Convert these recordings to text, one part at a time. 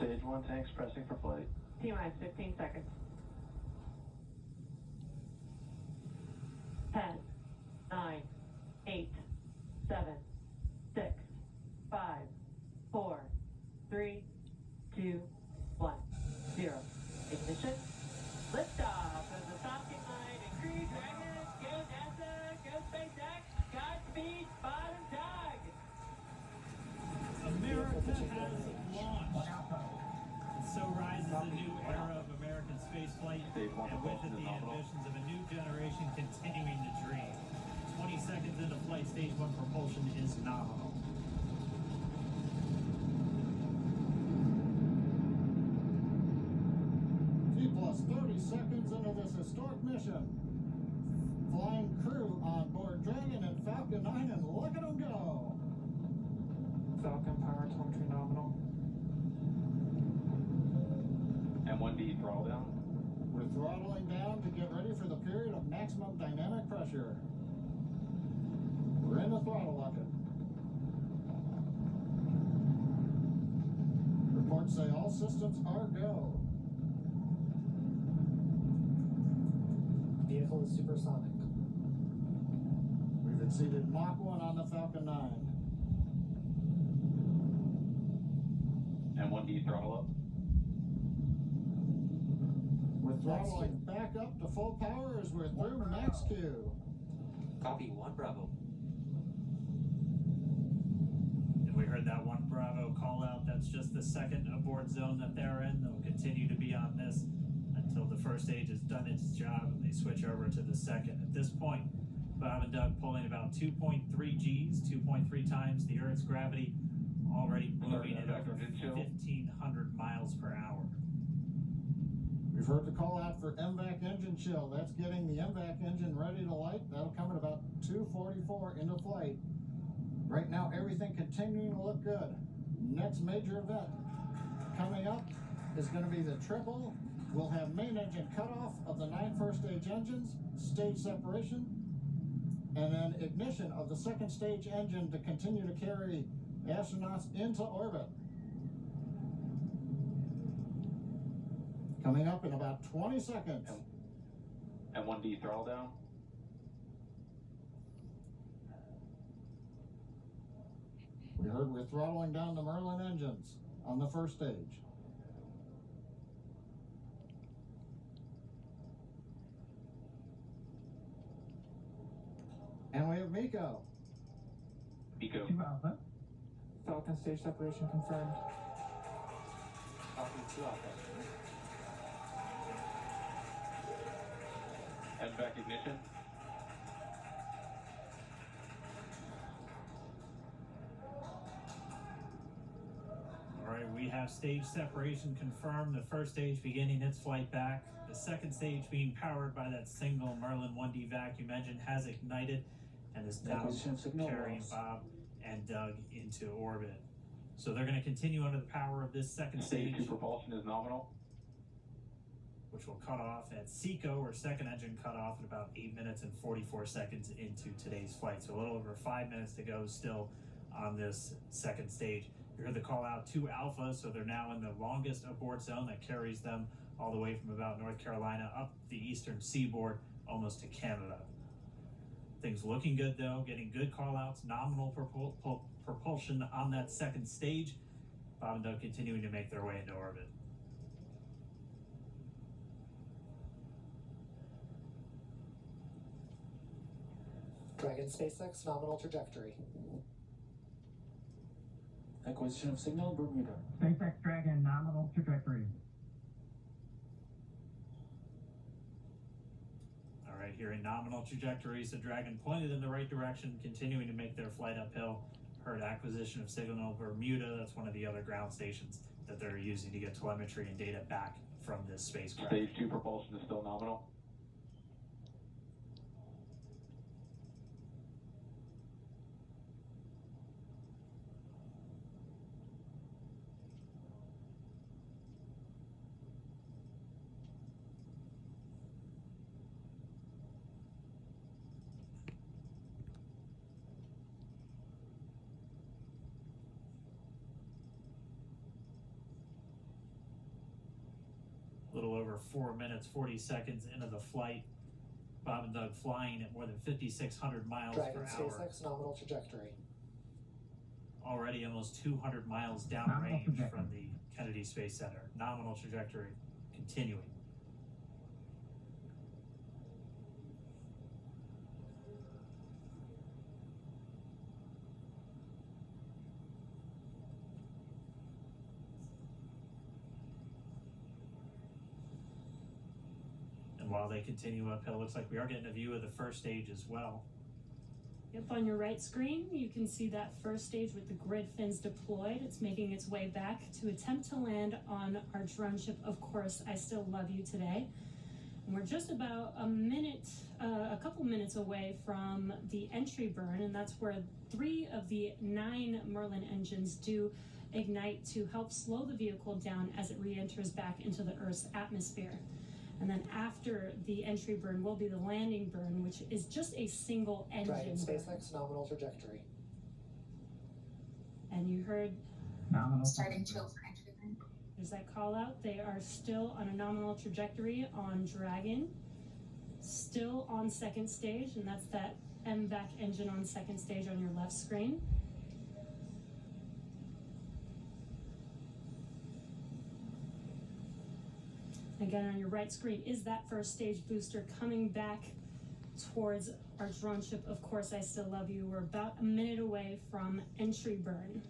Stage 1 tanks pressing for flight. T-minus 15 seconds. 10, 9, 8, 7, 6, 5, 4, 3, 2, 1, 0. Ignition. Liftoff of the Falcon 9 and Crew Dragon. Go NASA, go SpaceX, Godspeed, Bob and Doug. America has launched. And so rises a new era of American spaceflight, and with it the ambitions of a new generation continuing to dream. 20 seconds into flight, stage 1 propulsion is nominal. T plus 30 seconds into this historic mission. Flying crew on board Dragon and Falcon 9, and look at them go. Falcon power telemetry nominal. M1D throttle down. We're throttling down to get ready for the period of maximum dynamic pressure. We're in the throttle locket. Reports say all systems are go. Vehicle is supersonic. We've exceeded Mach 1 on the Falcon 9. M1D throttle up. We're throttling back up to full power as we're through max Q. Copy 1 Bravo. And we heard that 1 Bravo call out. That's just the second abort zone that they're in. They'll continue to be on this until the first stage has done its job and they switch over to the second. At this point, Bob and Doug pulling about 2.3 Gs, 2.3 times the Earth's gravity, already moving at over 1,500 miles per hour. We've heard the call out for MVAC engine chill. That's getting the MVAC engine ready to light. That'll come at about 2:44 into flight. Right now, everything continuing to look good. Next major event coming up is going to be the triple. We'll have main engine cutoff of the 9 first stage engines, stage separation, and then ignition of the second stage engine to continue to carry astronauts into orbit. Coming up in about 20 seconds. M1D throttle down. We heard we're throttling down the Merlin engines on the first stage. And we have Miko. Miko. 2 Alpha. Falcon stage separation confirmed. Falcon 2 Alpha. MVAC ignition. All right, we have stage separation confirmed. The first stage beginning its flight back. The second stage being powered by that single Merlin 1D vacuum engine has ignited and is now carrying Bob and Doug into orbit. So they're going to continue under the power of this second Stage stage, 2 propulsion is nominal. which will cut off at SECO, or second engine cut off, at about 8 minutes and 44 seconds into today's flight. So a little over 5 minutes to go still on this second stage. You heard the call out 2 Alpha, so they're now in the longest abort zone that carries them all the way from about North Carolina up the eastern seaboard almost to Canada. Things looking good though, getting good call outs, nominal propulsion on that second stage. Bob and Doug continuing to make their way into orbit. Dragon SpaceX nominal trajectory. Acquisition of signal, Bermuda. SpaceX Dragon nominal trajectory. All right, here in nominal trajectories, the Dragon pointed in the right direction, continuing to make their flight uphill. Heard acquisition of signal Bermuda. That's one of the other ground stations that they're using to get telemetry and data back from this spacecraft. Stage 2 propulsion is still nominal. little over 4 minutes, 40 seconds into the flight. Bob and Doug flying at more than 5,600 miles Dragon per hour. SpaceX nominal trajectory. Already almost 200 miles Nominal downrange trajectory. from the Kennedy Space Center. Nominal trajectory continuing. And while they continue uphill, looks like we are getting a view of the first stage as well. Yep, on your right screen, you can see that first stage with the grid fins deployed. It's making its way back to attempt to land on our drone ship, Of Course I Still Love You today. And we're just about a couple minutes away from the entry burn, and that's where 3 of the 9 Merlin engines do ignite to help slow the vehicle down as it re-enters back into the Earth's atmosphere. And then after the entry burn will be the landing burn, which is just a single engine Dragon burn. SpaceX nominal trajectory. And you heard Nominal Starting trajectory. chill for entry burn. there's that call out. They are still on a nominal trajectory on Dragon, still on second stage, and that's that MVAC engine on second stage on your left screen. Again, on your right screen is that first stage booster coming back towards our drone ship, Of Course I Still Love You. We're about a minute away from entry burn.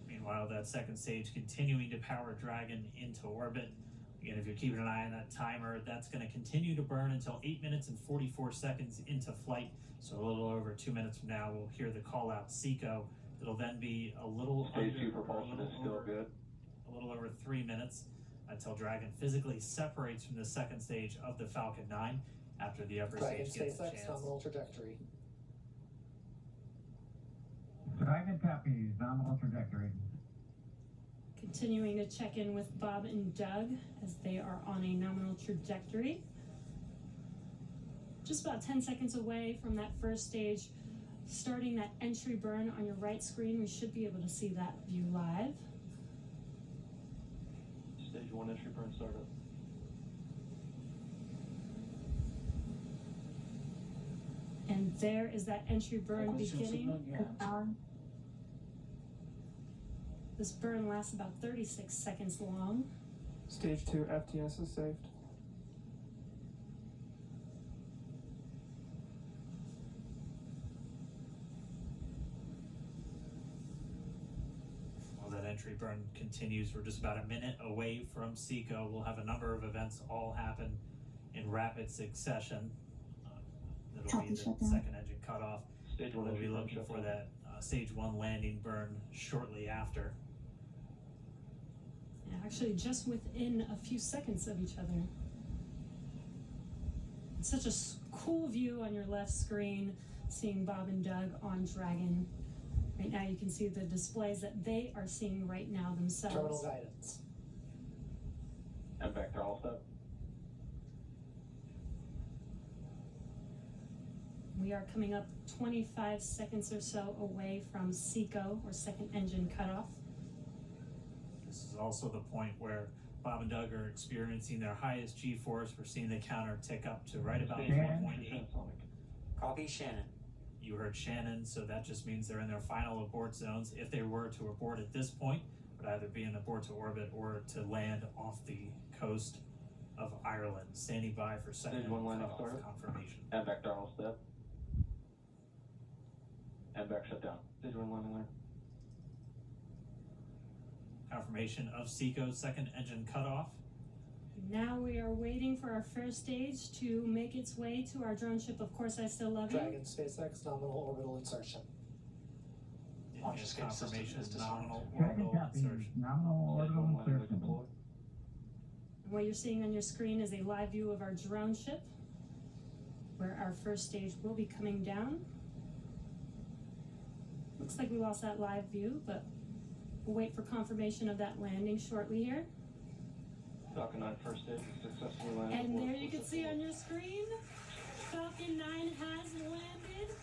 Meanwhile, that second stage continuing to power Dragon into orbit. Again, if you're keeping an eye on that timer, that's going to continue to burn until 8 minutes and 44 seconds into flight. So a little over 2 minutes from now, we'll hear the call out SECO. It'll then be a little Stage under, 2 propulsion is still good. a little over 3 minutes until Dragon physically separates from the second stage of the Falcon 9 after the upper Dragon stage gets a SpaceX chance. nominal trajectory. Dragon copies. Nominal trajectory. Continuing to check in with Bob and Doug as they are on a nominal trajectory. Just about 10 seconds away from that first stage, starting that entry burn on your right screen. We should be able to see that view live. Stage 1 entry burn startup. And there is that entry burn Acquisition of beginning. signal, yeah. This burn lasts about 36 seconds long. Stage 2 FTS is saved. While that entry burn continues, we're just about a minute away from SECO. We'll have a number of events all happen in rapid succession. That'll be the second engine cutoff. Stage 1 We'll entry be burn looking for shutdown. that stage 1 landing burn shortly after. Yeah, actually, just within a few seconds of each other. It's such a cool view on your left screen, seeing Bob and Doug on Dragon. Right now, you can see the displays that they are seeing right now themselves. Terminal guidance. MVAC throttle step. We are coming up 25 seconds or so away from SECO, or second engine cutoff. This is also the point where Bob and Doug are experiencing their highest G-force. We're seeing the counter tick up to right about Stage 1 1.8. transonic. Copy Shannon. You heard Shannon, so that just means they're in their final abort zones. If they were to abort at this point, it would either be an abort to orbit or to land off the coast of Ireland. Standing by for second Stage 1 landing cutoff started. confirmation. MVAC throttle step. MVAC shutdown. Stage 1 landing there. Confirmation of SECO's second engine cutoff. Now we are waiting for our first stage to make its way to our drone ship, Of Course I Still Love You. Dragon SpaceX nominal orbital insertion. Launch Is escape system confirmation is disarmed. nominal Dragon orbital copies. insertion. Nominal Stage orbital 1 landing leg insertion. deployed. And what you're seeing on your screen is a live view of our drone ship, where our first stage will be coming down. Looks like we lost that live view, but we'll wait for confirmation of that landing shortly here. Falcon 9 first stage successfully landed. And there you can see on your screen, Falcon 9 has landed.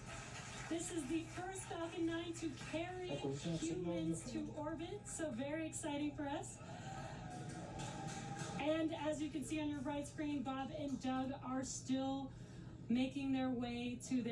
This is the first Falcon 9 to carry Acquisition of signal, humans yeah. to orbit, so very exciting for us. And as you can see on your right screen, Bob and Doug are still making their way to their